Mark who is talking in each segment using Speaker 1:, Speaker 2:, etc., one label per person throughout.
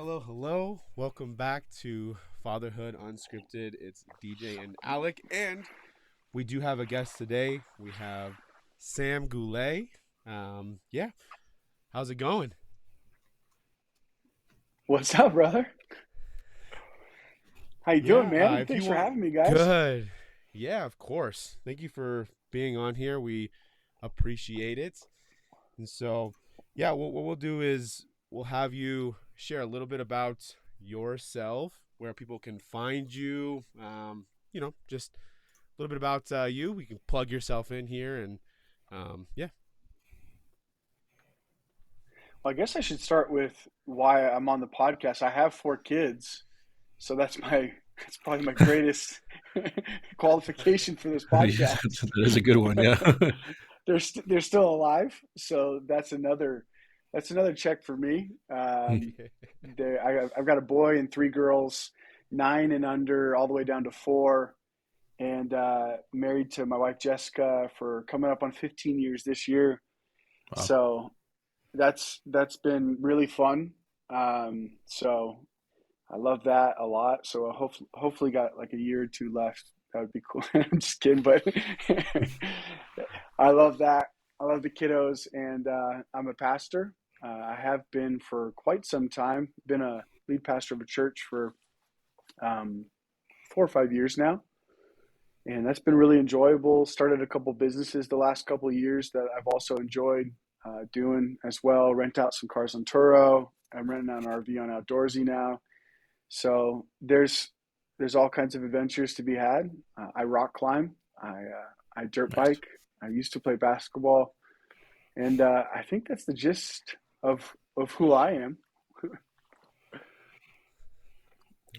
Speaker 1: Hello, hello. Welcome back to Fatherhood Unscripted. It's DJ and Alec, and we do have a guest today. We have Sam Goulet. Yeah, how's it going?
Speaker 2: What's up, brother? How you doing,
Speaker 1: Yeah,
Speaker 2: man?
Speaker 1: if you
Speaker 2: Thanks for
Speaker 1: want,
Speaker 2: having me, guys.
Speaker 1: good. Yeah, of course. Thank you for being on here. We appreciate it. And so, yeah, what we'll do is we'll have you share a little bit about yourself, where people can find you. Just a little bit about you. We can plug yourself in here, and yeah.
Speaker 2: Well, I guess I should start with why I'm on the podcast. I have four kids, so that's probably my greatest qualification for this
Speaker 3: Yeah,
Speaker 2: podcast.
Speaker 3: that is a good one. Yeah.
Speaker 2: They're still alive, so that's another check for me. I've got a boy and three girls, 9 and under, all the way down to 4. And married to my wife Jessica for coming up on 15 years this year.
Speaker 3: Wow.
Speaker 2: So that's been really fun. So I love that a lot. So I hopefully got like a year or two left. That would be cool. I'm just kidding, but I love that. I love the kiddos, and I'm a pastor. I have been for quite some time. Been a lead pastor of a church for 4 or 5 years now, and that's been really enjoyable. Started a couple businesses the last couple of years that I've also enjoyed doing as well. Rent out some cars on Turo. I'm renting out an RV on Outdoorsy now. So there's all kinds of adventures to be had. I rock climb. I dirt
Speaker 3: Nice.
Speaker 2: bike. I used to play basketball, and I think that's the gist of who I am.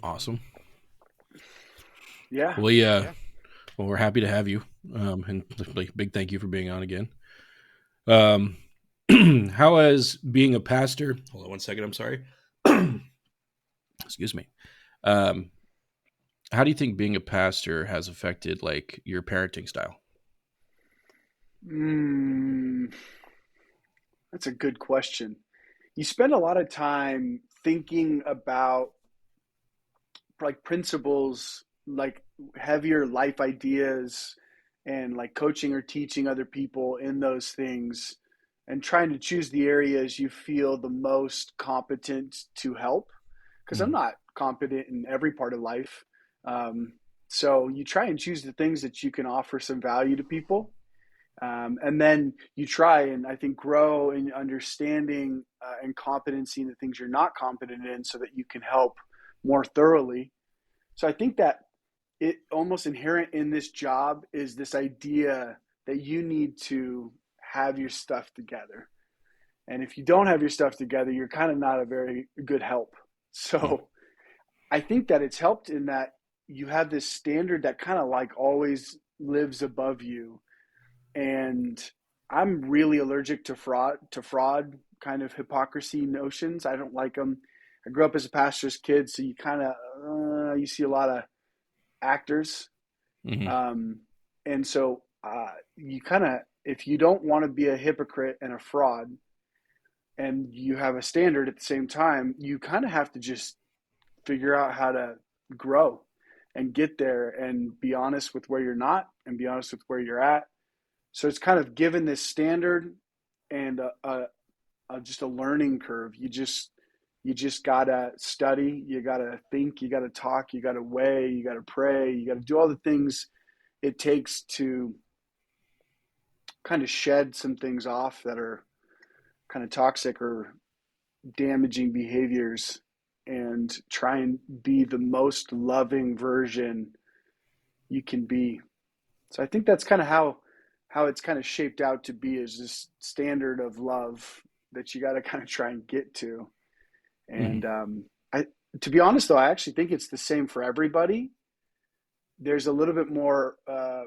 Speaker 3: Awesome.
Speaker 2: Yeah.
Speaker 3: Well, yeah.
Speaker 1: Yeah.
Speaker 3: Well, we're happy to have you. And like, big thank you for being on again. Um, how has being a pastor? Hold on one second. I'm sorry. Excuse me. Um, how do you think being a pastor has affected like your parenting style?
Speaker 2: Mm, that's a good question. You spend a lot of time thinking about like principles, like heavier life ideas, and like coaching or teaching other people in those things, and trying to choose the areas you feel the most competent to help. Because I'm
Speaker 3: Mm.
Speaker 2: not competent in every part of life. Um, so you try and choose the things that you can offer some value to people. And then you try and I think grow in understanding and competency in the things you're not competent in so that you can help more thoroughly. So I think that it almost inherent in this job is this idea that you need to have your stuff together. And if you don't have your stuff together, you're kind of not a very good help.
Speaker 3: Mm.
Speaker 2: So I think that it's helped in that you have this standard that kind of like always lives above you. And I'm really allergic to fraud kind of hypocrisy notions. I don't like them. I grew up as a pastor's kid, so you kind of you see a lot of actors,
Speaker 3: Hmm.
Speaker 2: um, and so you kind of, if you don't want to be a hypocrite and a fraud, and you have a standard at the same time, you kind of have to just figure out how to grow and get there and be honest with where you're not and be honest with where you're at. So it's kind of given this standard and just a learning curve. You just gotta study, you gotta think, you gotta talk, you gotta weigh, you gotta pray, you gotta do all the things it takes to kind of shed some things off that are kind of toxic or damaging behaviors, and try and be the most loving version you can be. So I think that's kind of how it's kind of shaped out to be, is this standard of love that you got to kind of try and get to.
Speaker 3: Hmm.
Speaker 2: And I, to be honest, though, I actually think it's the same for everybody. There's a little bit more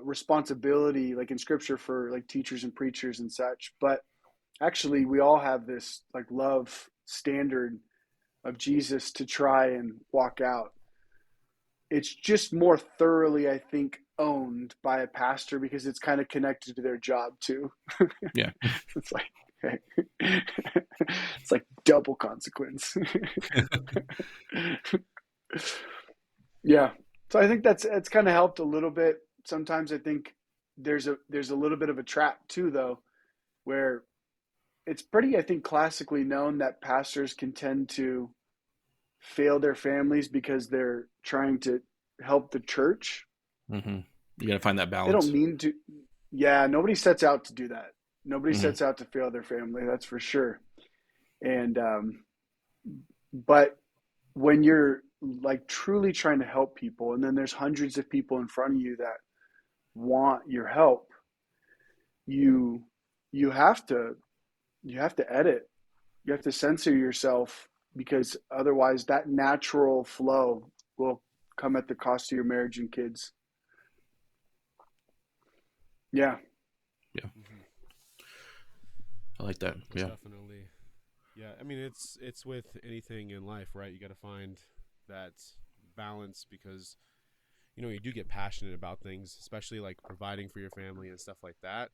Speaker 2: responsibility, like in scripture, for like teachers and preachers and such. But actually, we all have this like love standard of Jesus to try and walk out. It's just more thoroughly, I think, owned by a pastor because it's kind of connected to their job too.
Speaker 3: Yeah.
Speaker 2: It's like It's like double consequence. Yeah. So I think it's kind of helped a little bit. Sometimes I think there's a little bit of a trap too, though, where it's pretty, I think, classically known that pastors can tend to fail their families because they're trying to help the church.
Speaker 3: Mm-hmm. You got to find that
Speaker 2: They don't
Speaker 3: balance.
Speaker 2: mean to. Yeah, nobody sets out to do that. Nobody
Speaker 3: Mm-hmm.
Speaker 2: sets out to fail their family. That's for sure. And but when you're like truly trying to help people, and then there's hundreds of people in front of you that want your help, you you have to you have to edit. You have to censor yourself because otherwise that natural flow will come at the cost of your marriage and kids. Yeah.
Speaker 3: Yeah,
Speaker 1: Mm-hmm.
Speaker 3: I like that. Yeah.
Speaker 1: Definitely. Yeah, I mean it's with anything in life, right? You got to find that balance because you do get passionate about things, especially like providing for your family and stuff like that.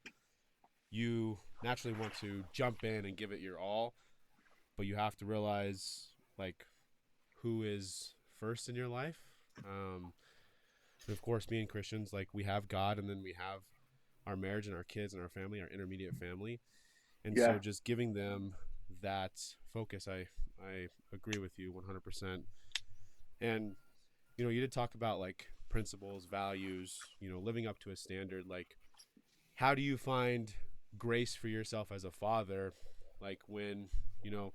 Speaker 1: You naturally want to jump in and give it your all, but you have to realize like who is first in your life. Um, and of course, being Christians, like we have God, and then we have our marriage and our kids and our family, our intermediate family, and
Speaker 2: Yeah.
Speaker 1: so just giving them that focus. I agree with you 100%. And you did talk about like principles, values, living up to a standard. Like, how do you find grace for yourself as a father, like when you know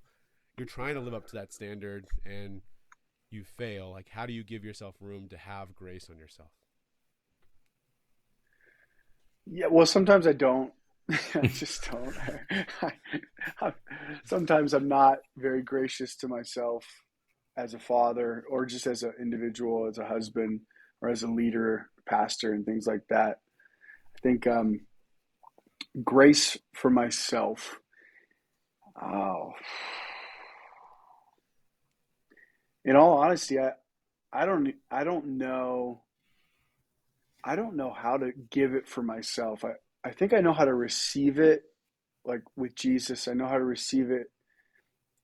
Speaker 1: you're trying to live up to that standard and you fail? Like, how do you give yourself room to have grace on yourself?
Speaker 2: Yeah. Well, sometimes I don't. I just don't. I, sometimes I'm not very gracious to myself as a father or just as an individual, as a husband, or as a leader, pastor, and things like that. I think grace for myself. Oh, in all honesty, I don't know how to give it for myself. I think I know how to receive it, like with Jesus. I know how to receive it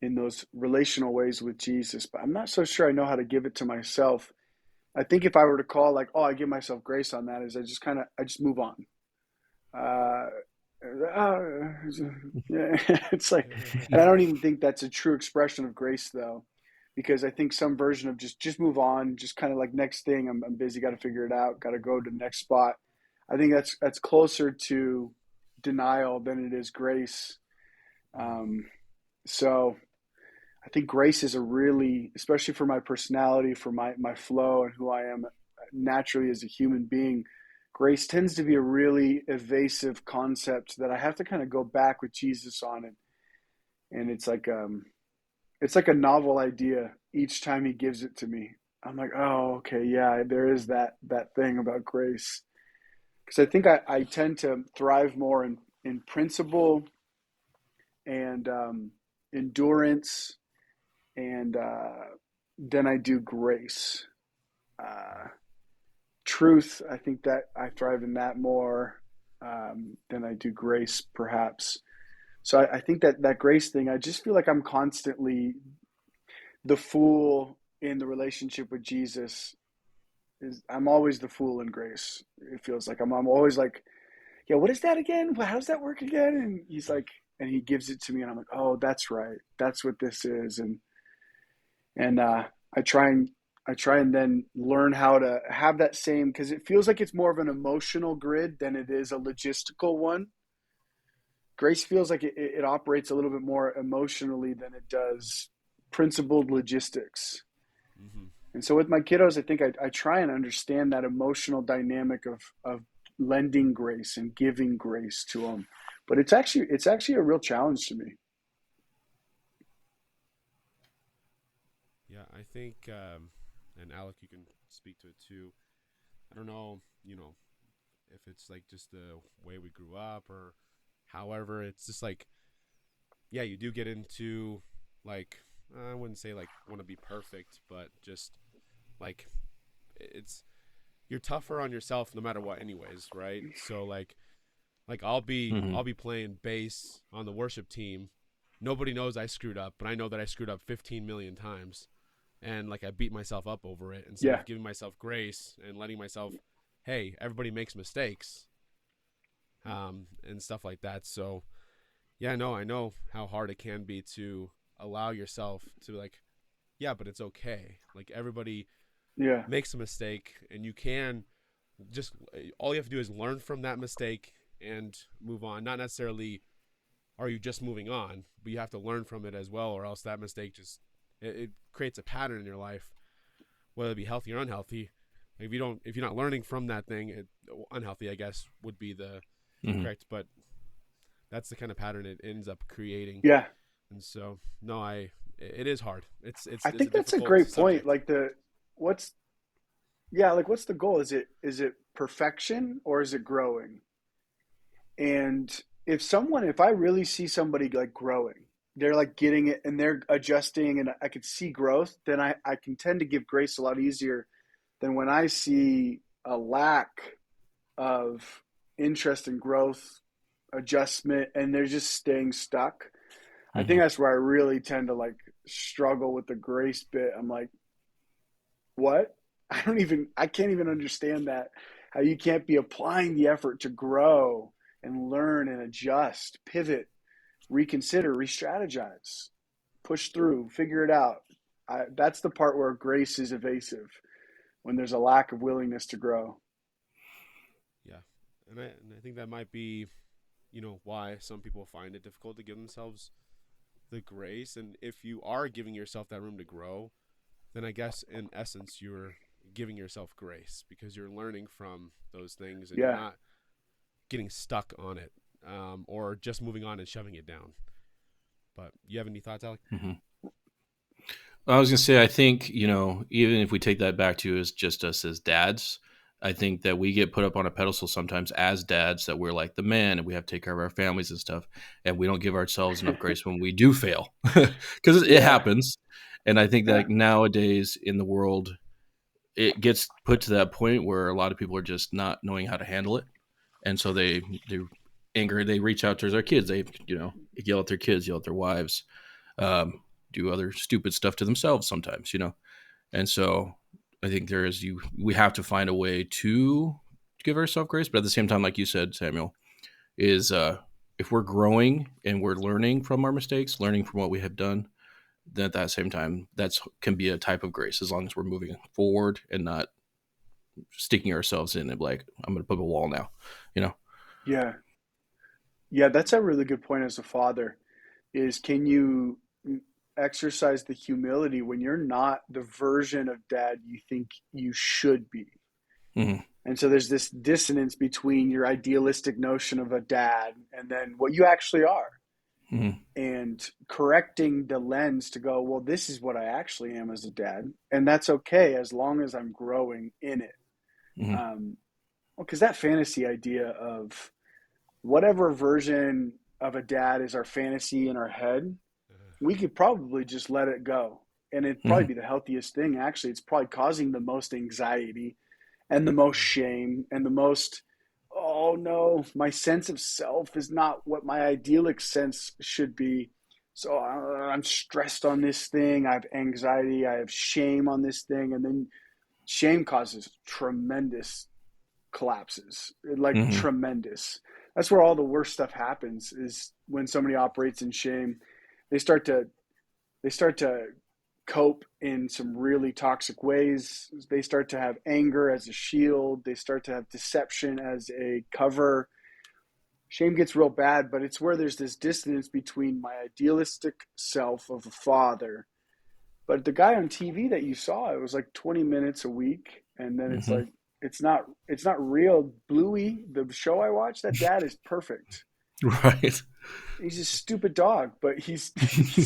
Speaker 2: in those relational ways with Jesus, but I'm not so sure I know how to give it to myself. I think if I were to call like, oh, I give myself grace on that, is I just move on. Uh, yeah, it's like, and I don't even think that's a true expression of grace though, because I think some version of just move on, just kind of like next thing, I'm busy, got to figure it out, got to go to the next spot. I think that's closer to denial than it is grace.
Speaker 1: Mm-hmm.
Speaker 2: Um, so I think grace is a really, especially for my personality, for my flow and who I am naturally as a human being, grace tends to be a really evasive concept that I have to kind of go back with Jesus on it. And it's like a novel idea each time he gives it to me. I'm like, oh, okay, yeah, there is that thing about grace. Because I think I tend to thrive more in principle and endurance and than I do grace. Uh, truth, I think that I thrive in that more than I do grace, perhaps. So I think that grace thing, I just feel like I'm constantly the fool in the relationship with Jesus. Is I'm always the fool in grace. It feels like I'm always like, yeah, what is that again? How does that work again? And he's like, and he gives it to me, and I'm like, oh, that's right, that's what this is, and I try and I try and then learn how to have that same because it feels like it's more of an emotional grid than it is a logistical one. Grace feels like it operates a little bit more emotionally than it does principled logistics.
Speaker 1: Mm-hmm.
Speaker 2: And so with my kiddos, I think I try and understand that emotional dynamic of lending grace and giving grace to them. But it's actually a real challenge to me.
Speaker 1: Yeah, I think, and Alec, you can speak to it too. I don't know, if it's like just the way we grew up or however, it's just like, yeah, you do get into like, I wouldn't say like want to be perfect, but just like it's, you're tougher on yourself no matter what, anyways, right? So, like, Like I'll
Speaker 3: Mm-hmm.
Speaker 1: be playing bass on the worship team. Nobody knows I screwed up, but I know that I screwed up 15 million times, and like I beat myself up over it instead
Speaker 2: Yeah.
Speaker 1: of giving myself grace and letting myself, hey, everybody makes mistakes, and stuff like that. So yeah, no, I know how hard it can be to allow yourself to like, yeah, but it's okay. Like everybody
Speaker 2: Yeah.
Speaker 1: makes a mistake, and you can just all you have to do is learn from that mistake and move on. Not necessarily are you just moving on, but you have to learn from it as well, or else that mistake just it creates a pattern in your life, whether it be healthy or unhealthy. Like if you're not learning from that thing, unhealthy, I guess, would be the
Speaker 3: Mm-hmm.
Speaker 1: correct. But that's the kind of pattern it ends up creating.
Speaker 2: Yeah.
Speaker 1: And so, no, it is hard.
Speaker 2: I
Speaker 1: It's a
Speaker 2: think that's a
Speaker 1: difficult
Speaker 2: great point.
Speaker 1: subject.
Speaker 2: Like what's yeah, like what's the goal? Is it perfection or is it growing? And if I really see somebody like growing, they're like getting it and they're adjusting and I could see growth, then I can tend to give grace a lot easier than when I see a lack of interest in growth, adjustment, and they're just staying stuck. I think
Speaker 3: Mm-hmm.
Speaker 2: that's where I really tend to like struggle with the grace bit. I'm like, what? I can't even understand that. How you can't be applying the effort to grow and learn and adjust, pivot, reconsider, re-strategize, push through, figure it out. That's the part where grace is evasive when there's a lack of willingness to grow.
Speaker 1: Yeah, and I think that might be, why some people find it difficult to give themselves the grace. And if you are giving yourself that room to grow, then I guess in essence you're giving yourself grace because you're learning from those things and you're
Speaker 2: Yeah.
Speaker 1: not getting stuck on it, or just moving on and shoving it down. But you have any thoughts, Alec?
Speaker 3: Mm-hmm. I was gonna say, I think even if we take that back to as just us as dads, I think that we get put up on a pedestal sometimes as dads that we're like the man and we have to take care of our families and stuff, and we don't give ourselves enough grace when we do fail because it
Speaker 2: Yeah.
Speaker 3: happens. And I think that
Speaker 2: Yeah.
Speaker 3: like nowadays in the world, it gets put to that point where a lot of people are just not knowing how to handle it, and so they anger they reach out to their kids. They yell at their kids, yell at their wives, um, do other stupid stuff to themselves sometimes, and so I think we have to find a way to give ourselves grace, but at the same time, like you said, Samuel, is if we're growing and we're learning from our mistakes, learning from what we have done, then at that same time, that's can be a type of grace as long as we're moving forward and not sticking ourselves in and like I'm going to put a wall now, you know.
Speaker 2: Yeah. Yeah. That's a really good point as a father is can you exercise the humility when you're not the version of dad you think you should be?
Speaker 3: Mm-hmm.
Speaker 2: And so there's this dissonance between your idealistic notion of a dad and then what you actually are.
Speaker 3: Mm-hmm.
Speaker 2: And correcting the lens to go, well, this is what I actually am as a dad. And that's okay as long as I'm growing in it.
Speaker 3: Mm-hmm.
Speaker 2: Well, because that fantasy idea of whatever version of a dad is our fantasy in our head, we could probably just let it go. And it'd probably
Speaker 3: Mm-hmm.
Speaker 2: be the healthiest thing. Actually, it's probably causing the most anxiety and the most shame and the most, oh no, my sense of self is not what my idyllic sense should be. So I'm stressed on this thing. I have anxiety. I have shame on this thing. And then shame causes tremendous collapses, like
Speaker 3: Mm-hmm.
Speaker 2: tremendous. That's where all the worst stuff happens is when somebody operates in shame. They start to they start to cope in some really toxic ways. They start to have anger as a shield. They start to have deception as a cover. Shame gets real bad, but it's where there's this dissonance between my idealistic self of a father. But the guy on TV that you saw, it was like 20 minutes a week, and then it's
Speaker 3: Mm-hmm.
Speaker 2: like it's not real. Bluey, the show I watched, that dad is perfect.
Speaker 3: Right.
Speaker 2: He's a stupid dog, but he's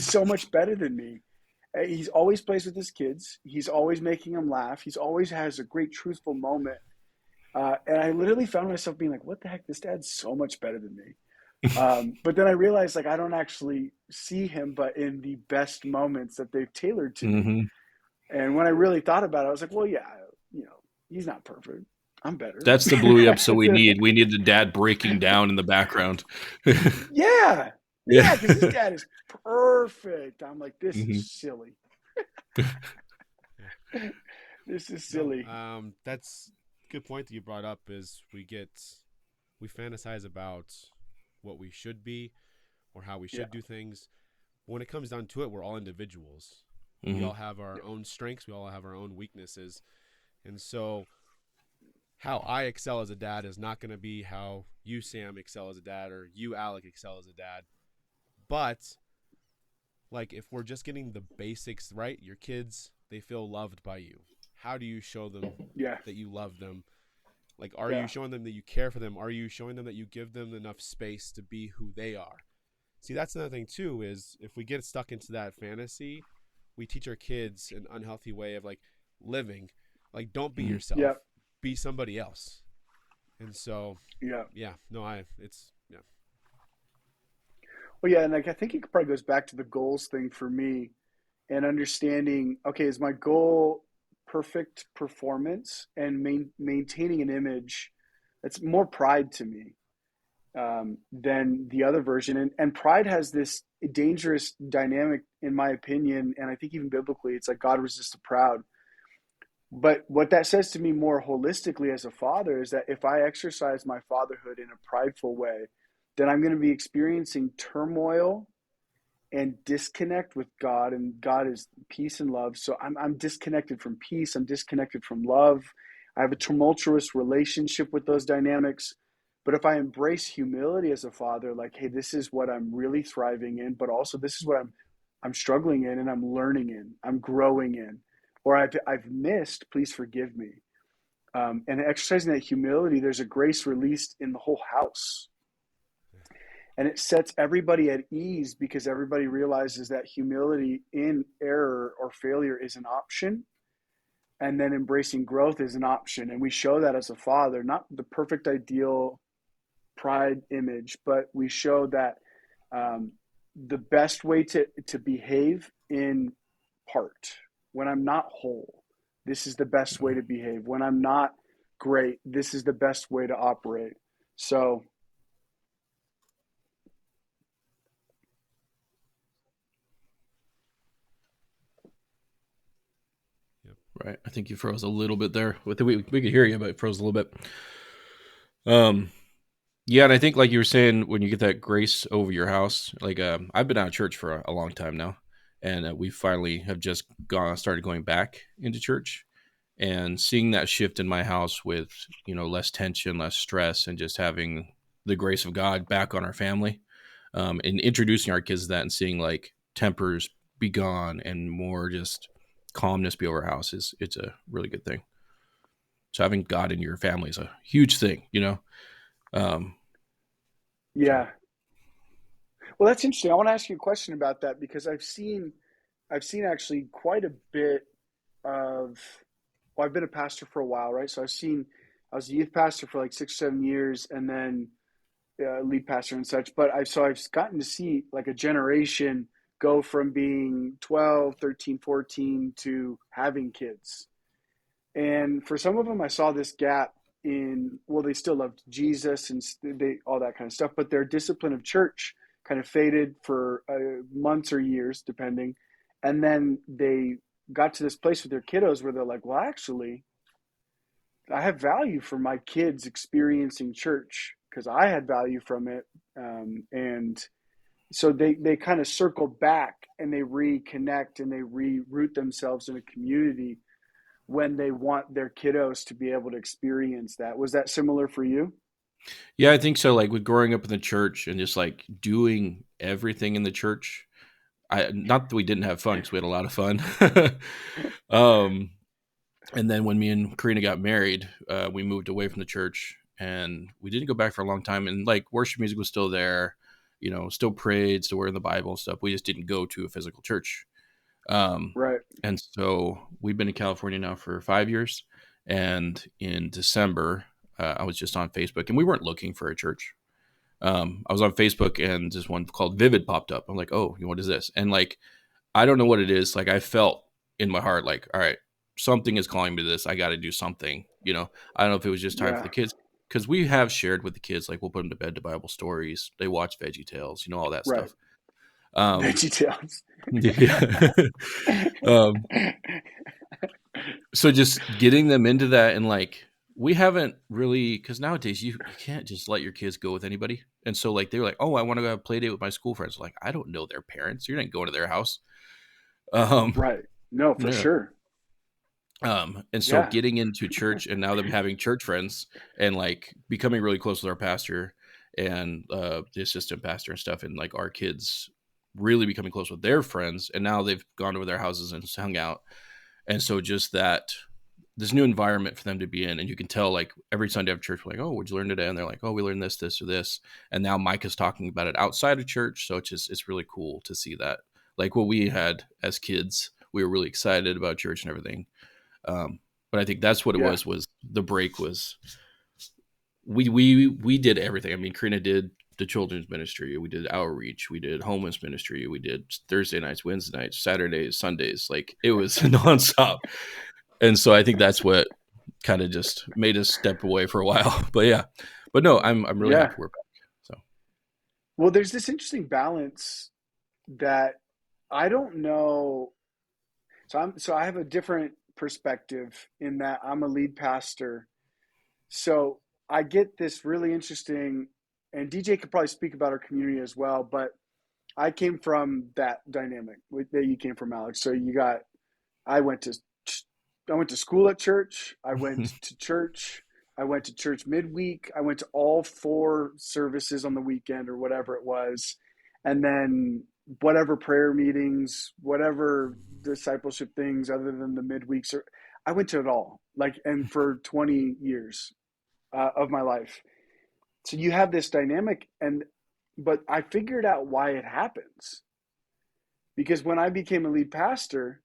Speaker 2: so much better than me. He's always plays with his kids. He's always making them laugh. He's always has a great truthful moment. And I literally found myself being like, "What the heck? This dad's so much better than me." But then I realized like I don't actually see him, but in the best moments that they've tailored to me.
Speaker 3: Mm-hmm.
Speaker 2: And when I really thought about it, I was like, "Well, yeah, you know, he's not perfect. I'm better.
Speaker 3: That's the Bluey episode we need. We need the dad breaking down in the background.
Speaker 2: Yeah.
Speaker 3: Yeah.
Speaker 2: Yeah, because his dad is perfect. I'm like, this is
Speaker 3: Mhm.
Speaker 2: silly.
Speaker 1: Yeah.
Speaker 2: This is
Speaker 1: No,
Speaker 2: silly.
Speaker 1: that's a good point that you brought up. Is we fantasize about what we should be or how we
Speaker 2: Yeah.
Speaker 1: should do things. When it comes down to it, we're all individuals. We
Speaker 3: Mhm.
Speaker 1: all have our
Speaker 2: Yep.
Speaker 1: own strengths. We all have our own weaknesses, and so how I excel as a dad is not going to be how you, Sam, excel as a dad, or you, Alec, excel as a dad. But like, if we're just getting the basics right, your kids, they feel loved by you. How do you show them
Speaker 2: Yeah.
Speaker 1: that you love them? Like, are you
Speaker 2: Yeah.
Speaker 1: showing them that you care for them? Are you showing them that you give them enough space to be who they are? See, that's another thing too, is if we get stuck into that fantasy, we teach our kids an unhealthy way of like living. Like, don't be
Speaker 3: Mhm.
Speaker 1: yourself,
Speaker 2: Yeah.
Speaker 1: be somebody else. And so,
Speaker 2: Yeah.
Speaker 1: yeah, no, it's, yeah.
Speaker 2: Well, yeah, and like I think it probably goes back to the goals thing for me and understanding, okay, is my goal perfect performance and maintaining an image that's more pride to me than the other version. And pride has this dangerous dynamic, in my opinion, and I think even biblically, it's like God resists the proud. But what that says to me more holistically as a father is that if I exercise my fatherhood in a prideful way, then I'm going to be experiencing turmoil and disconnect with God, and God is peace and love. So I'm disconnected from peace. I'm disconnected from love. I have a tumultuous relationship with those dynamics. But if I embrace humility as a father, like, hey, this is what I'm really thriving in, but also this is what I'm struggling in and I'm learning in, I'm growing in, or I've missed, please forgive me. And exercising that humility, there's a grace released in the whole house, and it sets everybody at ease because everybody realizes that humility in error or failure is an option, and then embracing growth is an option. And we show that as a father, not the perfect ideal pride image, but we show that the best way to behave in part, when I'm not whole, this is the best way to behave. When I'm not great, this is the best way to operate. So
Speaker 1: Yep.
Speaker 3: Right. I think you froze a little bit there. We could hear you, but it froze a little bit. Um, yeah, and I think like you were saying, when you get that grace over your house, like I've been out of church for a long time now, and we finally have just started going back into church, and seeing that shift in my house with less tension, less stress, and just having the grace of God back on our family, and introducing our kids to that, and seeing like tempers be gone and more just calmness be over our house it's a really good thing. So having God in your family is a huge thing. Um, so
Speaker 2: yeah. Well, that's interesting. I want to ask you a question about that because I've seen actually quite a bit of. Well, I've been a pastor for a while, right? So I was a youth pastor for like 6 or 7 years, and then lead pastor and such. But I've gotten to see like a generation go from being 12, 13, 14 to having kids. And for some of them, I saw this gap in, well, they still loved Jesus and they all that kind of stuff, but their discipline of church kind of faded for months or years, depending. And then they got to this place with their kiddos where they're like, well, actually, I have value for my kids experiencing church because I had value from it. And so they kind of circle back and they reconnect and they reroot themselves in a community when they want their kiddos to be able to experience that. Was that similar for you?
Speaker 3: yeah, I think so. Like with growing up in the church and just like doing everything in the church, I not that we didn't have fun, because we had a lot of fun. um and then when me and Karina got married, we moved away from the church, and we didn't go back for a long time. And like worship music was still there, still prayed, still read the Bible and stuff. We just didn't go to a physical church. Um,
Speaker 2: Right.
Speaker 3: and so we've been in California now for 5 years. And in December, I was just on Facebook, and we weren't looking for a church. I was on Facebook, and this one called Vivid popped up. I'm like, oh, what is this? And like, I don't know what it is. Like, I felt in my heart, like, all right, something is calling me to this. I got to do something. I don't know if it was just time for
Speaker 2: Yeah.
Speaker 3: the kids, because we have shared with the kids, like we'll put them to bed to Bible stories. They watch Veggie Tales, all that
Speaker 2: Right.
Speaker 3: stuff. Um,
Speaker 2: Veggie Tales.
Speaker 3: yeah. um, so just getting them into that, and like we haven't really, because nowadays you can't just let your kids go with anybody. And so like they were like, oh, I want to go have a play date with my school friends. Like, I don't know their parents. You're not going to their house. Um,
Speaker 2: Right. No, for
Speaker 3: yeah.
Speaker 2: sure.
Speaker 3: And so
Speaker 2: Yeah.
Speaker 3: getting into church, and now them having church friends, and like becoming really close with our pastor and the assistant pastor and stuff, and like our kids really becoming close with their friends, and now they've gone to their houses and hung out. And so just that, this new environment for them to be in, and you can tell like every Sunday after church, we're like, oh, what'd you learn today? And they're like, oh, we learned this, or this. And now Mike is talking about it outside of church. So it's really cool to see that. Like what we had as kids, we were really excited about church and everything. But I think that's what it
Speaker 2: Yeah.
Speaker 3: was the break was we did everything. I mean, Karina did the children's ministry, we did outreach, we did homeless ministry, we did Thursday nights, Wednesday nights, Saturdays, Sundays. Like it was nonstop. And so I think that's what kind of just made us step away for a while. But yeah, but no, I'm really
Speaker 2: Yeah.
Speaker 3: happy we're back. So
Speaker 2: Well, there's this interesting balance that I don't know. So I have a different perspective in that I'm a lead pastor. So I get this really interesting, and DJ could probably speak about our community as well, but I came from that dynamic that you came from, Alex. So I went to I went to school at church. I went to church. I went to church midweek. I went to all four services on the weekend or whatever it was. And then whatever prayer meetings, whatever discipleship things other than the midweeks, or I went to it all. Like, and for 20 years of my life. So you have this dynamic, but I figured out why it happens. Because when I became a lead pastor,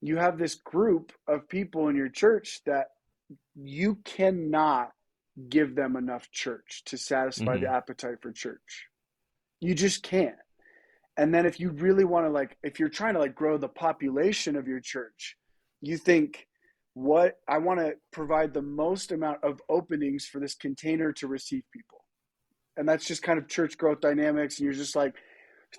Speaker 2: you have this group of people in your church that you cannot give them enough church to satisfy the
Speaker 3: mm-hmm.
Speaker 2: appetite for church. You just can't. And then if you really want to, like, if you're trying to like grow the population of your church, you think, what I want to provide the most amount of openings for this container to receive people. And that's just kind of church growth dynamics. And you're just like,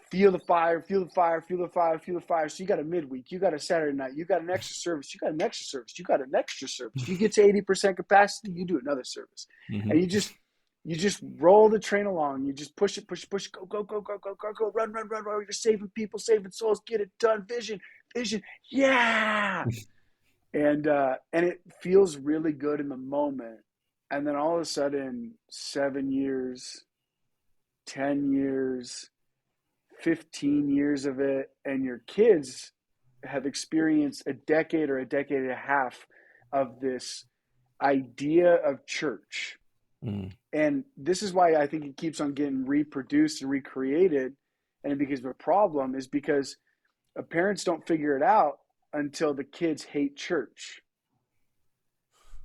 Speaker 2: feel the fire, feel the fire, feel the fire, feel the fire. So you got a midweek, you got a Saturday night, you got an extra service, you got an extra service, you got an extra service. You get to 80% capacity, you do another service.
Speaker 3: Mm-hmm.
Speaker 2: And you just roll the train along. You just push it, go, go, go, go, go, go, go, run, run, run, run. You're saving people, saving souls, get it done. Vision, vision, yeah. And it feels really good in the moment. And then all of a sudden, 7 years, 10 years, 15 years of it, and your kids have experienced a decade or a decade and a half of this idea of church.
Speaker 3: Mm.
Speaker 2: And this is why I think it keeps on getting reproduced and recreated. And it becomes a problem is because parents don't figure it out until the kids hate church.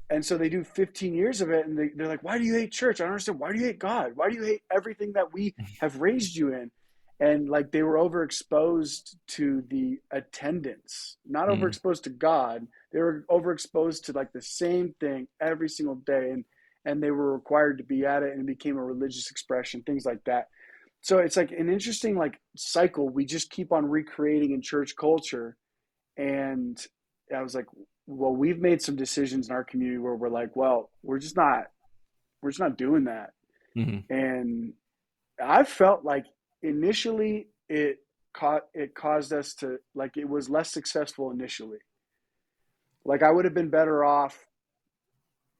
Speaker 2: And so they do 15 years of it, and they're like, why do you hate church? I don't understand. Why do you hate God? Why do you hate everything that we have raised you in? And like they were overexposed to the attendance, not overexposed to God. They were overexposed to like the same thing every single day. And they were required to be at it, and it became a religious expression, things like that. So it's like an interesting like cycle we just keep on recreating in church culture. And I was like, well, we've made some decisions in our community where we're like, well, we're just not doing that.
Speaker 3: Mm-hmm.
Speaker 2: And I felt like initially it caused us to, like, it was less successful initially. Like I would have been better off,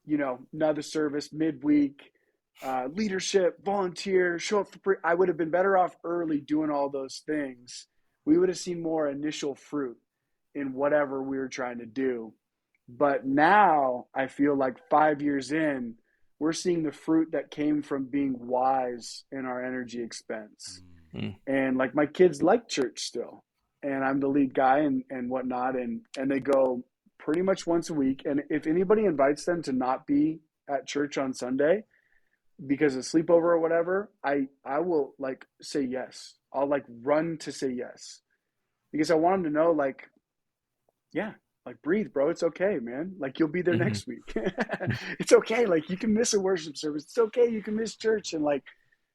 Speaker 2: another service midweek, leadership, volunteer, show up for free. I would have been better off early doing all those things. We would have seen more initial fruit in whatever we were trying to do. But now I feel like 5 years in, we're seeing the fruit that came from being wise in our energy expense.
Speaker 3: Mm-hmm.
Speaker 2: And like my kids like church still, and I'm the lead guy and whatnot. And they go pretty much once a week. And if anybody invites them to not be at church on Sunday because of sleepover or whatever, I will like say yes. I'll like run to say yes because I want them to know, like, yeah, Like, breathe, bro. It's okay, man. Like, you'll be there
Speaker 3: Hmm.
Speaker 2: next week. It's okay. Like, you can miss a worship service. It's okay. You can miss church. And like,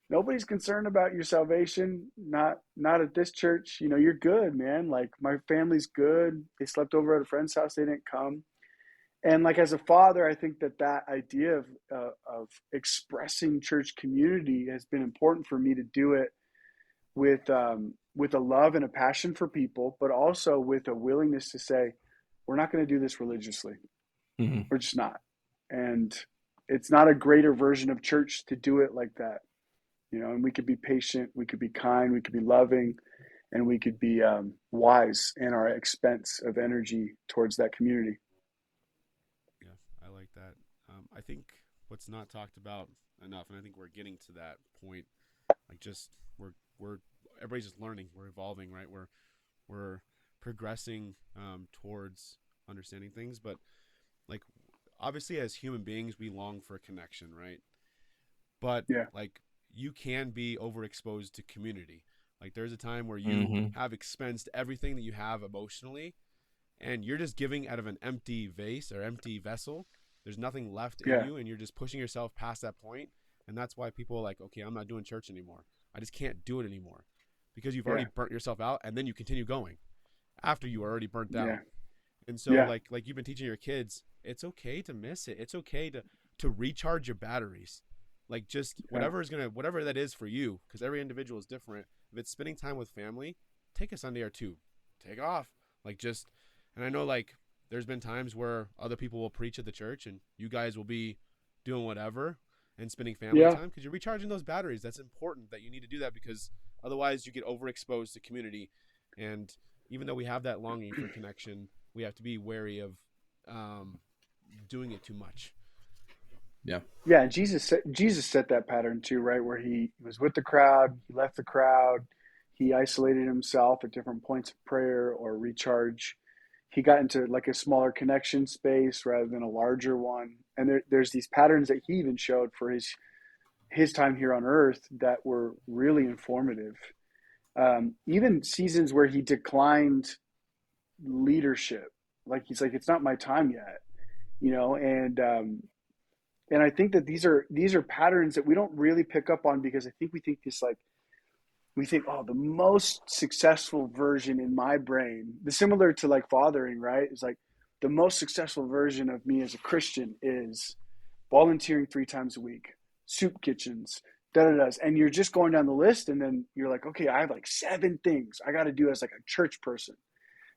Speaker 2: nobody's concerned about your salvation. Not at this church. You know, you're good, man. Like, my family's good. They slept over at a friend's house. They didn't come. And like, as a father, I think that that idea of expressing church community has been important for me to do it with a love and a passion for people, but also with a willingness to say, we're not going to do this religiously.
Speaker 3: Hmm.
Speaker 2: We're just not. And it's not a greater version of church to do it like that. You know, and we could be patient, we could be kind, we could be loving, and we could be wise in our expense of energy towards that community.
Speaker 1: Yeah, I like that. I think what's not talked about enough, and I think we're getting to that point. Like, just we're everybody's just learning. We're evolving, right? We're progressing towards understanding things, but like obviously as human beings, we long for connection, right? But
Speaker 2: Yeah,
Speaker 1: like you can be overexposed to community. Like there's a time where you
Speaker 3: Hmm.
Speaker 1: have expensed everything that you have emotionally and you're just giving out of an empty vase or empty vessel. There's nothing left in
Speaker 2: yeah,
Speaker 1: you and you're just pushing yourself past that point. And that's why people are like, okay, I'm not doing church anymore. I just can't do it anymore because you've already
Speaker 2: yeah,
Speaker 1: burnt yourself out and then you continue going after you are already burnt
Speaker 2: yeah,
Speaker 1: out. And so
Speaker 2: yeah,
Speaker 1: like you've been teaching your kids, it's okay to miss it. It's okay to recharge your batteries. Like just
Speaker 2: yeah,
Speaker 1: whatever that is for you, because every individual is different. If it's spending time with family, take a Sunday or two. Take off. Like just and I know like there's been times where other people will preach at the church and you guys will be doing whatever and spending family
Speaker 2: yeah.
Speaker 1: time because you're recharging those batteries. That's important that you need to do that because otherwise you get overexposed to community. And even though we have that longing for connection, we have to be wary of um, doing it too much.
Speaker 3: Yeah.
Speaker 2: Yeah, Jesus set that pattern too, right? Where he was with the crowd, he left the crowd, he isolated himself at different points of prayer or recharge. He got into like a smaller connection space rather than a larger one. And there's these patterns that he even showed for his time here on earth that were really informative. Even seasons where he declined leadership, like he's like, it's not my time yet, you know, and I think that these are patterns that we don't really pick up on because I think we think this like we think, oh, the most successful version in my brain, the similar to like fathering, right? It's like the most successful version of me as a Christian is volunteering 3 times a week, soup kitchens, da da da's, and you're just going down the list, and then you're like, okay, I have like 7 things I got to do as like a church person,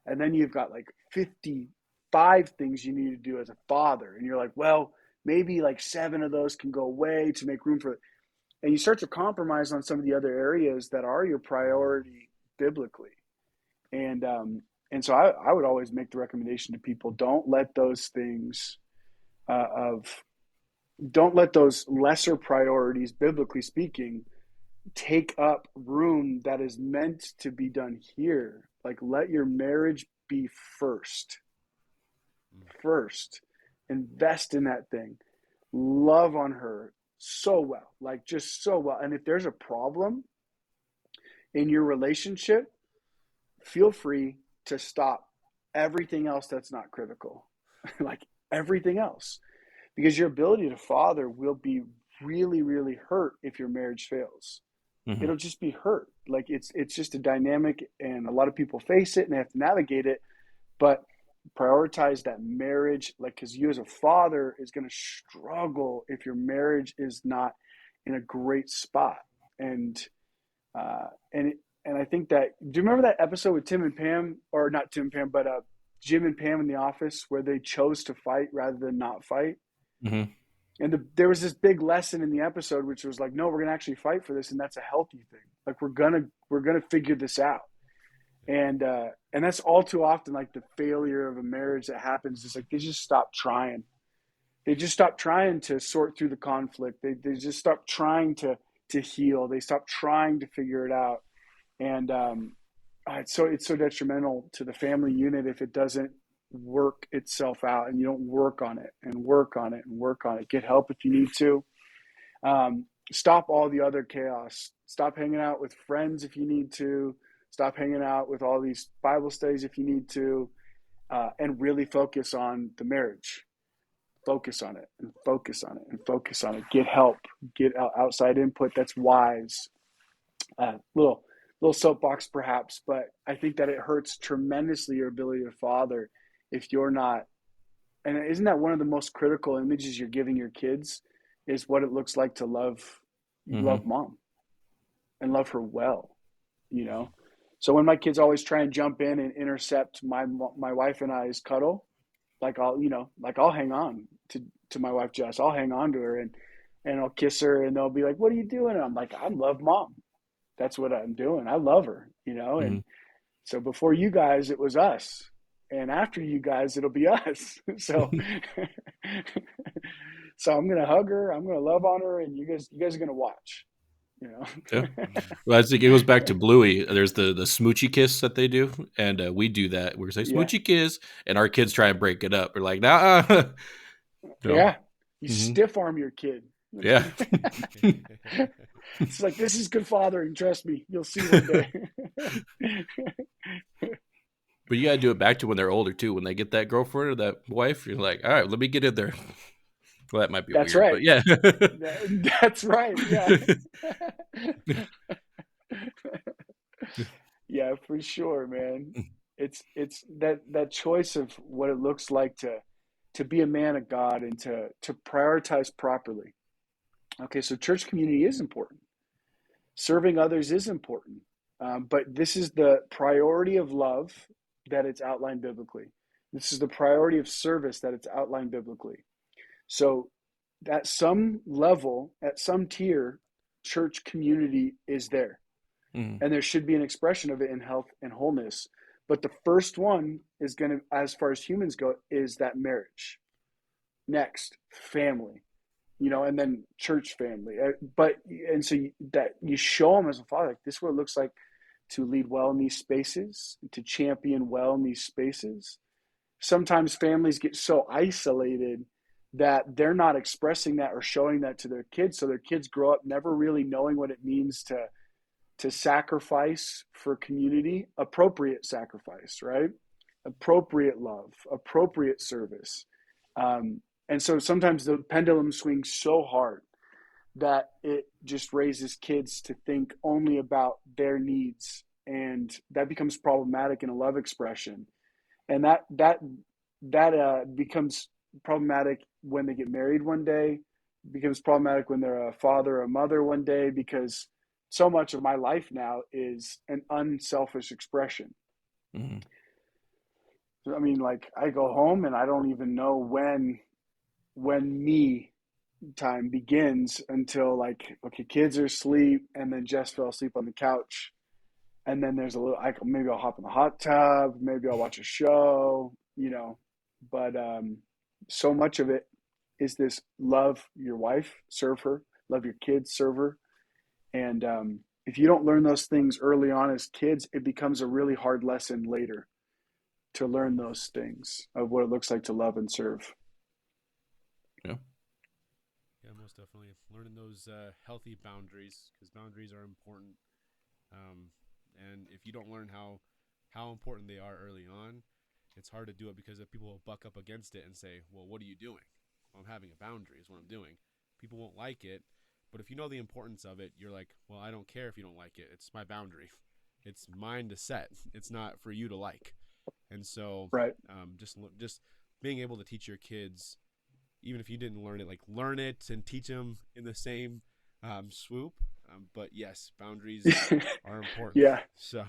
Speaker 2: and then you've got like 55 things you need to do as a father, and you're like, well, maybe like 7 of those can go away to make room for it, and you start to compromise on some of the other areas that are your priority biblically. And um, and so I would always make the recommendation to people: of don't let those lesser priorities, biblically speaking, take up room that is meant to be done here. Like, let your marriage be first.
Speaker 1: Mm.
Speaker 2: First, invest in that thing. Love on her so well, like just so well. And if there's a problem in your relationship, feel free to stop everything else that's not critical, like everything else, because your ability to father will be really, really hurt if your marriage fails.
Speaker 3: Hmm.
Speaker 2: It'll just be hurt. Like, it's just a dynamic, and a lot of people face it and they have to navigate it. But prioritize that marriage, like, because you as a father is going to struggle if your marriage is not in a great spot. And uh and it, and I think that, do you remember that episode with Tim and Pam, or not Tim and Pam, but Jim and Pam in the office, where they chose to fight rather than not fight?
Speaker 3: Hmm.
Speaker 2: And there was this big lesson in the episode, which was like, no, we're gonna actually fight for this, and that's a healthy thing. Like, we're gonna figure this out. And that's all too often like the failure of a marriage that happens is like they just stop trying. They just stop trying to sort through the conflict. They just stop trying to heal. They stop trying to figure it out. And it's so detrimental to the family unit if it doesn't work itself out, and you don't work on it and work on it and work on it. Get help if you need to. Stop all the other chaos. Stop hanging out with friends if you need to. Stop hanging out with all these Bible studies if you need to. and really focus on the marriage. Focus on it and focus on it and focus on it. Get help, get outside input that's wise. Little soapbox perhaps, but I think that it hurts tremendously your ability to father if you're not. And isn't that one of the most critical images you're giving your kids is what it looks like to
Speaker 3: Mm-hmm.
Speaker 2: love mom and love her well, you know? So when my kids always try and jump in and intercept my wife and I's cuddle, like I'll hang on to my wife Jess. I'll hang on to her and I'll kiss her and they'll be like, "What are you doing?" And I'm like, "I love mom. That's what I'm doing. I love her, you know."
Speaker 3: Mm-hmm.
Speaker 2: And so before you guys, it was us, and after you guys, it'll be us. So, so I'm gonna hug her. I'm gonna love on her, and you guys are gonna watch. You
Speaker 3: Yeah.
Speaker 2: know.
Speaker 3: Well, I think it goes back to Bluey. There's the smoochy kiss that they do, and we do that. We say
Speaker 2: Yeah,
Speaker 3: smoochy kiss, and our kids try and break it up. We're like, nah, no,
Speaker 2: yeah. You
Speaker 3: hmm
Speaker 2: stiff arm your kid.
Speaker 3: yeah.
Speaker 2: It's like this is good fathering. Trust me, you'll see one day.
Speaker 3: But you gotta do it back to when they're older too. When they get that girlfriend or that wife, you're like, all right, let me get in there. Well, that might be
Speaker 2: That's
Speaker 3: weird,
Speaker 2: right.
Speaker 3: but yeah.
Speaker 2: That's right. Yeah. Yeah, for sure, man. It's that choice of what it looks like to be a man of God and to prioritize properly. Okay, so church community is important. Serving others is important. But this is the priority of love that it's outlined biblically. This is the priority of service that it's outlined biblically. So at some level, at some tier, church community is there.
Speaker 3: Mhm.
Speaker 2: And there should be an expression of it in health and wholeness. But the first one is going to, as far as humans go, is that marriage. Next, family, and then church family. And so that you show them as a father, like this is what it looks like to lead well in these spaces, to champion well in these spaces. Sometimes families get so isolated that they're not expressing that or showing that to their kids. So their kids grow up never really knowing what it means to sacrifice for community, appropriate sacrifice, right? Appropriate love, appropriate service. And so sometimes the pendulum swings so hard that it just raises kids to think only about their needs. And that becomes problematic in a love expression. And that becomes problematic when they get married one day, becomes problematic when they're a father or a mother one day, because so much of my life now is an unselfish expression.
Speaker 3: Mhm.
Speaker 2: I mean, like I go home and I don't even know when me time begins until like, okay, kids are asleep and then Jess fell asleep on the couch. And then there's a little, maybe I'll hop in the hot tub, maybe I'll watch a show. But so much of it is this: love your wife, serve her, love your kids, serve her. And if you don't learn those things early on as kids, it becomes a really hard lesson later to learn those things of what it looks like to love and serve.
Speaker 3: Yeah.
Speaker 1: Yeah, most definitely. Learning those healthy boundaries, because boundaries are important. Um, and if you don't learn how important they are early on, it's hard to do it because if people will buck up against it and say, "Well, what are you doing?" Well, I'm having a boundary is what I'm doing. People won't like it, but if you know the importance of it, you're like, "Well, I don't care if you don't like it. It's my boundary. It's mine to set. It's not for you to like." And so,
Speaker 2: Right.
Speaker 1: just being able to teach your kids, even if you didn't learn it, like learn it and teach them in the same swoop. But yes, boundaries are important.
Speaker 2: Yeah.
Speaker 1: So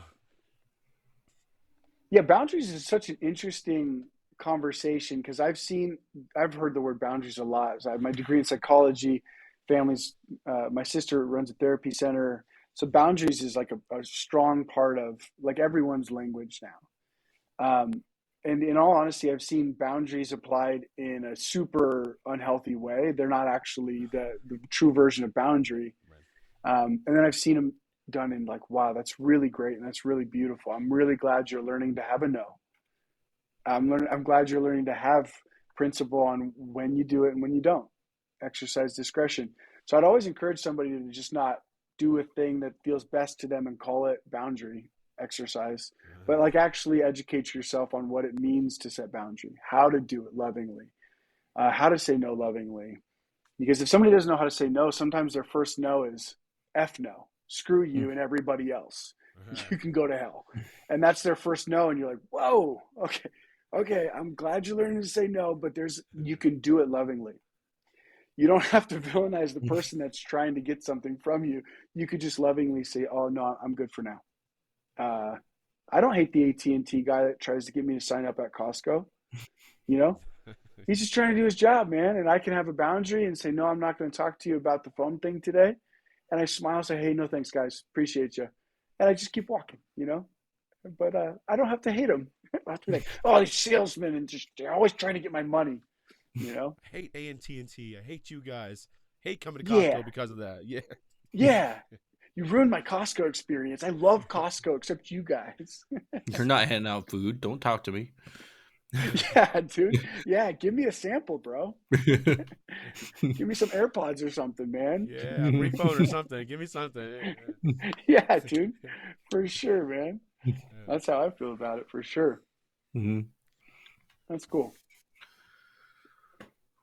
Speaker 2: Yeah. Boundaries is such an interesting conversation because I've heard the word boundaries a lot. So I have my degree in psychology, families, my sister runs a therapy center. So boundaries is like a strong part of like everyone's language now. And in all honesty, I've seen boundaries applied in a super unhealthy way. They're not actually the true version of boundary.
Speaker 1: right.
Speaker 2: And then I've seen them done in like, wow, that's really great and that's really beautiful. I'm really glad you're learning to have a no. I'm glad you're learning to have principle on when you do it and when you don't. Exercise discretion. So I'd always encourage somebody to just not do a thing that feels best to them and call it boundary. exercise, but like actually educate yourself on what it means to set boundary, how to do it lovingly, how to say no lovingly. Because if somebody doesn't know how to say no, sometimes their first no is F no, screw you and everybody else. You can go to hell. And that's their first no. And you're like, whoa, okay, I'm glad you're learning to say no, but you can do it lovingly. You don't have to villainize the person that's trying to get something from you. You could just lovingly say, oh, no, I'm good for now. I don't hate the AT&T guy that tries to get me to sign up at Costco. You know, he's just trying to do his job, man. And I can have a boundary and say, no, I'm not going to talk to you about the phone thing today. And I smile and say, hey, no, thanks, guys. Appreciate you. And I just keep walking, you know. But I don't have to hate him. I have to be like, oh, these salesmen and they're always trying to get my money, you know.
Speaker 1: I hate AT&T. I hate you guys. Hate coming to
Speaker 2: Yeah.
Speaker 1: Costco because of that. Yeah.
Speaker 2: Yeah. You ruined my Costco experience. I love Costco except you guys.
Speaker 3: You're not handing out food. Don't talk to me.
Speaker 2: Yeah, dude. Yeah, give me a sample, bro. Give me some AirPods or something, man.
Speaker 1: Yeah, free phone or something. Give me something.
Speaker 2: Yeah, dude. For sure, man. That's how I feel about it, for sure.
Speaker 3: Mm-hmm.
Speaker 2: That's cool.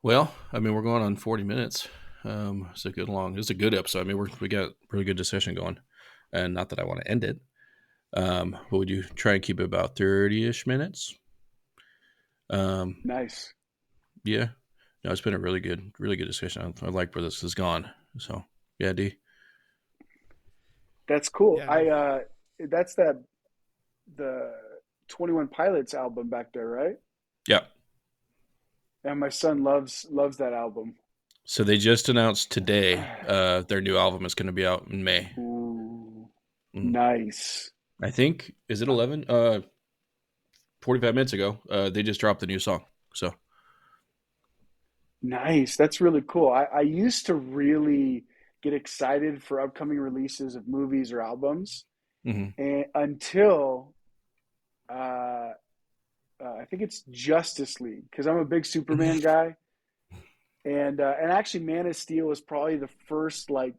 Speaker 3: Well, I mean, we're going on 40 minutes. It's a good episode. I mean, we got really good discussion going, and not that I want to end it. But would you try and keep it about 30-ish minutes?
Speaker 2: Nice.
Speaker 3: Yeah. No, it's been a really good discussion. I like where this has gone. So, yeah, D.
Speaker 2: That's cool.
Speaker 1: Yeah,
Speaker 2: That's the 21 Pilots album back there, right?
Speaker 3: Yeah.
Speaker 2: And my son loves that album.
Speaker 3: So they just announced today their new album is going to be out in May.
Speaker 2: Ooh, nice.
Speaker 3: I think, is it 11? 45 minutes ago, they just dropped the new song. So
Speaker 2: Nice. That's really cool. I used to really get excited for upcoming releases of movies or albums, and until I think it's Justice League, because I'm a big Superman guy, and actually Man of Steel was probably the first like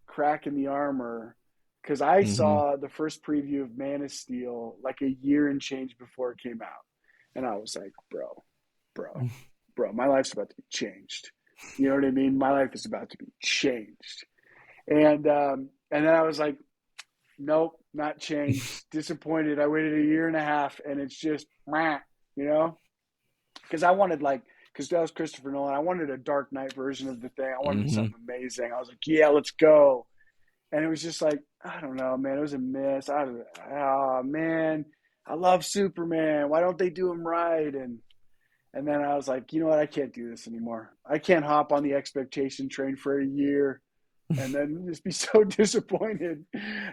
Speaker 2: crack in the armor, because I saw the first preview of Man of Steel like a year and change before it came out, and I was like, bro, my life's about to be changed. You know what I mean? My life is about to be changed. And then I was like, nope, not changed. Disappointed. I waited a year and a half, and it's just, you know, because because that was Christopher Nolan. I wanted a Dark Knight version of the thing. I wanted something amazing. I was like, yeah, let's go. And it was just like, I don't know, man. It was a miss. Man, I love Superman. Why don't they do him right? And then I was like, you know what? I can't do this anymore. I can't hop on the expectation train for a year and then just be so disappointed.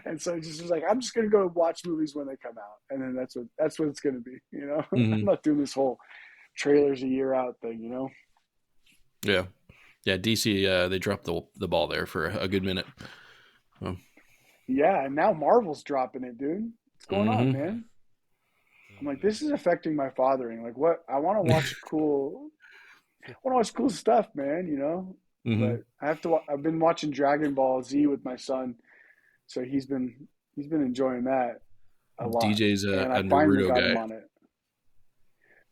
Speaker 2: And so I just was like, I'm just going to go watch movies when they come out. And then that's what it's going to be, you know? I'm not doing this whole trailers a year out thing, you know?
Speaker 3: Yeah. Yeah, DC, they dropped the ball there for a good minute.
Speaker 2: Yeah, and now Marvel's dropping it, dude. What's going on, man? I'm like, this is affecting my fathering. Like, what? I want to watch cool stuff, man. You know, but I have to. I've been watching Dragon Ball Z with my son, so he's been enjoying that a lot.
Speaker 3: DJ's
Speaker 2: and I
Speaker 3: a
Speaker 2: finally
Speaker 3: Naruto
Speaker 2: got
Speaker 3: guy.
Speaker 2: him on it,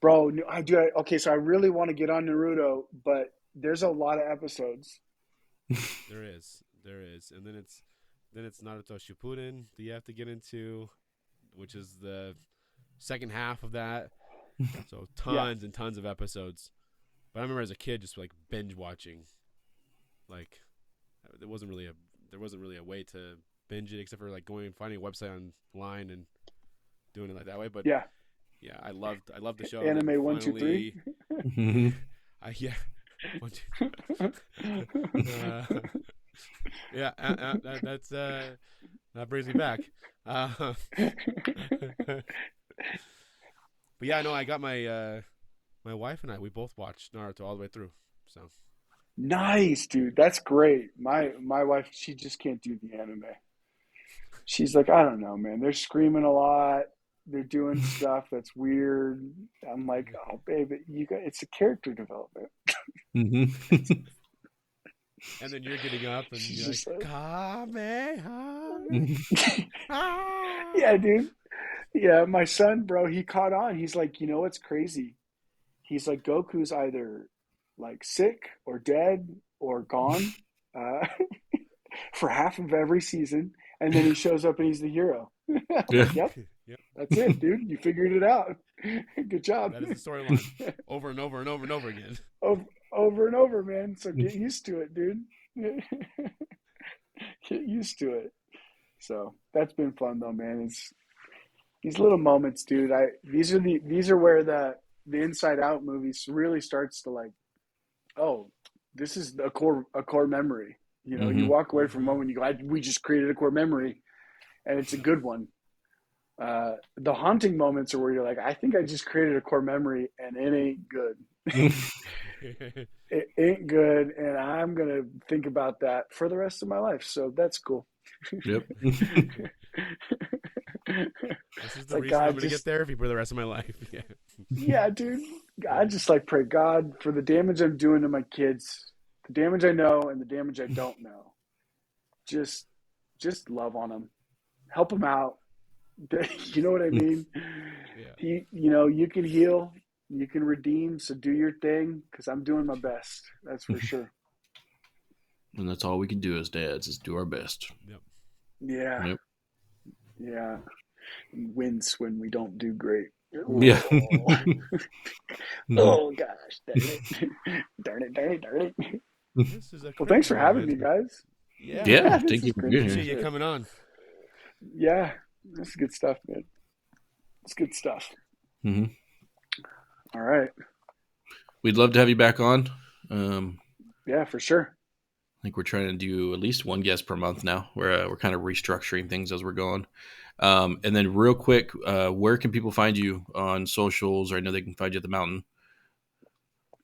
Speaker 2: bro. I do. Okay, so I really want to get on Naruto, but there's a lot of episodes.
Speaker 1: There is, and then it's Naruto Shippuden that you have to get into, which is the second half of that. So tons and tons of episodes. But I remember as a kid just like binge watching. Like there wasn't really a way to binge it except for like going and finding a website online and doing it like that way. But yeah, I loved the show.
Speaker 2: Anime 1, 2, 3.
Speaker 1: Yeah. 1, 2. Yeah, that's that brings me back. But yeah, no, I got my my wife and we both watched Naruto all the way through. So
Speaker 2: nice, dude. That's great. My wife, she just can't do the anime. She's like, I don't know, man. They're screaming a lot. They're doing stuff that's weird. I'm like, oh, baby, it's a character development.
Speaker 1: And then you're getting up and
Speaker 2: She's
Speaker 1: you're like,
Speaker 2: just like,
Speaker 1: Kamehameha.
Speaker 2: yeah,
Speaker 1: Ah.
Speaker 2: dude. Yeah, my son, bro, he caught on. He's like, you know what's crazy? He's like, Goku's either like sick or dead or gone uh, for half of every season, and then he shows up and he's the hero. I'm
Speaker 3: Yeah.
Speaker 2: like, yep,
Speaker 1: Yep.
Speaker 2: that's it, dude. You figured it out. Good job.
Speaker 1: That is the storyline over and over and over and over again.
Speaker 2: over, over and over, man. So get used to it, dude. Get used to it. So that's been fun though, man. It's these little moments, dude. These are where the Inside Out movies really starts to like, oh, this is a core memory. You know, you
Speaker 3: Mm-hmm.
Speaker 2: walk away from a
Speaker 1: Mm-hmm.
Speaker 2: moment, you go, we just created a core memory, and it's a good one. The haunting moments are where you're like, I think I just created a core memory, and it ain't good. It ain't good, and I'm gonna think about that for the rest of my life. So that's cool.
Speaker 3: Yep.
Speaker 1: This is
Speaker 2: It's
Speaker 1: the
Speaker 2: like
Speaker 1: reason I'm
Speaker 2: God
Speaker 1: going to get
Speaker 2: just
Speaker 1: therapy for the rest of my life. Yeah.
Speaker 2: yeah, dude. I just like pray God for the damage I'm doing to my kids, the damage I know and the damage I don't know. Just just love on them, help them out. You know what I mean?
Speaker 1: Yeah.
Speaker 2: You know, you can heal, you can redeem. So do your thing, because I'm doing my best. That's for sure.
Speaker 3: And that's all we can do as dads is do our best.
Speaker 1: Yep.
Speaker 2: Yeah,
Speaker 3: Yep.
Speaker 2: yeah. Wince when we don't do great.
Speaker 3: Yeah.
Speaker 2: Oh, oh gosh, darn it, darn it, darn it, darn it.
Speaker 1: This is a
Speaker 2: Well, thanks
Speaker 1: cringe
Speaker 2: for having me,
Speaker 1: moment.
Speaker 2: guys.
Speaker 1: Yeah.
Speaker 3: Yeah.
Speaker 2: Yeah, this
Speaker 3: Thank
Speaker 2: is
Speaker 3: you for
Speaker 2: cringe
Speaker 3: being
Speaker 2: as
Speaker 3: here.
Speaker 1: Appreciate you
Speaker 2: shit.
Speaker 1: coming on.
Speaker 2: Yeah, this is good stuff, man. It's good stuff.
Speaker 3: Mm-hmm.
Speaker 2: All right.
Speaker 3: We'd love to have you back on.
Speaker 2: Yeah, for sure.
Speaker 3: I think we're trying to do at least one guest per month now. We're kind of restructuring things as we're going. And then real quick, where can people find you on socials? Or I know they can find you at the mountain.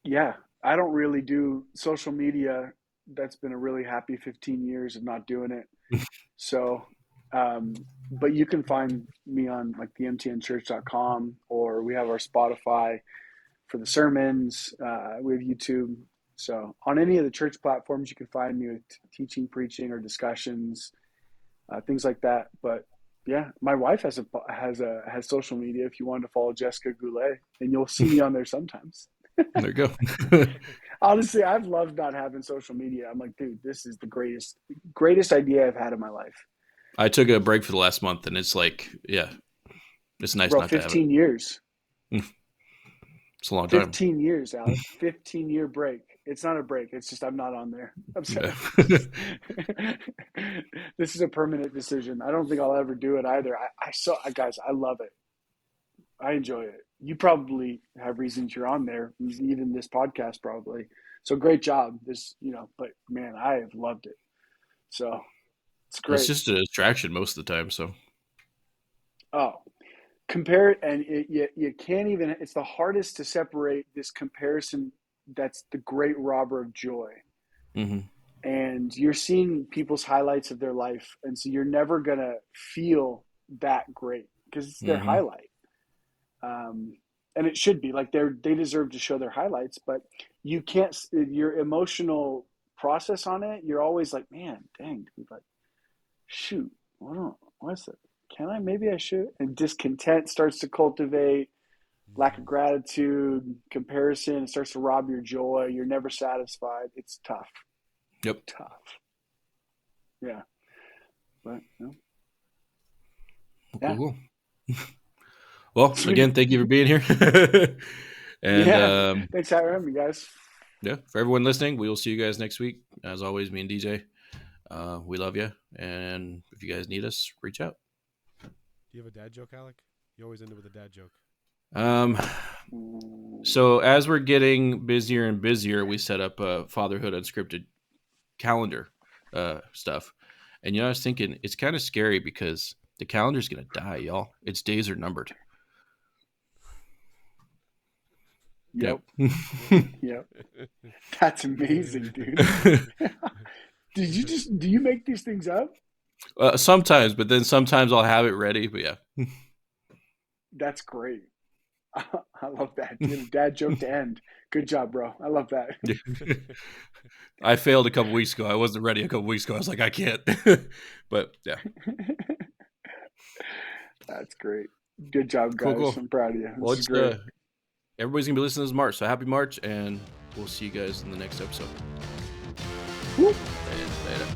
Speaker 2: Yeah, I don't really do social media. That's been a really happy 15 years of not doing it. So, um, but you can find me on like the mtnchurch.com, or we have our Spotify for the sermons. We have YouTube. So on any of the church platforms, you can find me with teaching, preaching, or discussions, things like that. But yeah, my wife has social media. If you wanted to follow Jessica Goulet, and you'll see me on there sometimes.
Speaker 3: There you go.
Speaker 2: Honestly, I've loved not having social media. I'm like, dude, this is the greatest idea I've had in my life.
Speaker 3: I took a break for the last month, and it's like, yeah, it's nice
Speaker 2: Bro,
Speaker 3: not to have it.
Speaker 2: 15 years.
Speaker 3: It's a long time.
Speaker 2: 15 years, Alex. 15-year break. It's not a break. It's just I'm not on there. I'm sorry.
Speaker 3: Yeah.
Speaker 2: This is a permanent decision. I don't think I'll ever do it either. Guys, I love it. I enjoy it. You probably have reasons you're on there, even this podcast probably. So great job. But man, I have loved it. So it's
Speaker 3: It's
Speaker 2: great.
Speaker 3: just a distraction most of the time. So
Speaker 2: Oh, compare it, and you can't even. It's the hardest to separate this comparison. That's the great robber of joy.
Speaker 3: mm-hmm.
Speaker 2: And you're seeing people's highlights of their life, and so you're never gonna feel that great because it's their
Speaker 3: Mm-hmm.
Speaker 2: highlight. And it should be like they deserve to show their highlights, but you can't. Your emotional process on it, you're always like, man, dang, dude, like, shoot, what's it? Can I? Maybe I should. And discontent starts to cultivate, lack of gratitude, comparison. It starts to rob your joy. You're never satisfied. It's tough.
Speaker 3: Yep.
Speaker 2: Tough. Yeah. But
Speaker 3: Cool, cool. Well,
Speaker 2: Sweet.
Speaker 3: again, thank you for being here. And
Speaker 2: yeah. Thanks for having me, guys.
Speaker 3: yeah, for everyone listening, we will see you guys next week. As always, me and DJ, we love you. And if you guys need us, reach out.
Speaker 1: Do you have a dad joke, Alec? You always end it with a dad joke.
Speaker 3: So as we're getting busier and busier, we set up a Fatherhood Unscripted calendar stuff. And I was thinking it's kind of scary because the calendar's gonna die, y'all. Its days are numbered.
Speaker 2: Yep. Yep. That's amazing, dude. Do you make these things up?
Speaker 3: Sometimes, but then sometimes I'll have it ready. But yeah.
Speaker 2: That's great. I love that. You had a dad joke to end. Good job, bro. I love that.
Speaker 3: I failed a couple weeks ago. I wasn't ready a couple weeks ago. I was like, I can't. But yeah.
Speaker 2: That's great. Good job,
Speaker 3: Cool,
Speaker 2: guys.
Speaker 3: cool.
Speaker 2: I'm proud of you.
Speaker 3: Well,
Speaker 2: This is great.
Speaker 3: everybody's going to be listening to this March. So happy March, and we'll see you guys in the next episode.
Speaker 2: Woo.
Speaker 3: Later.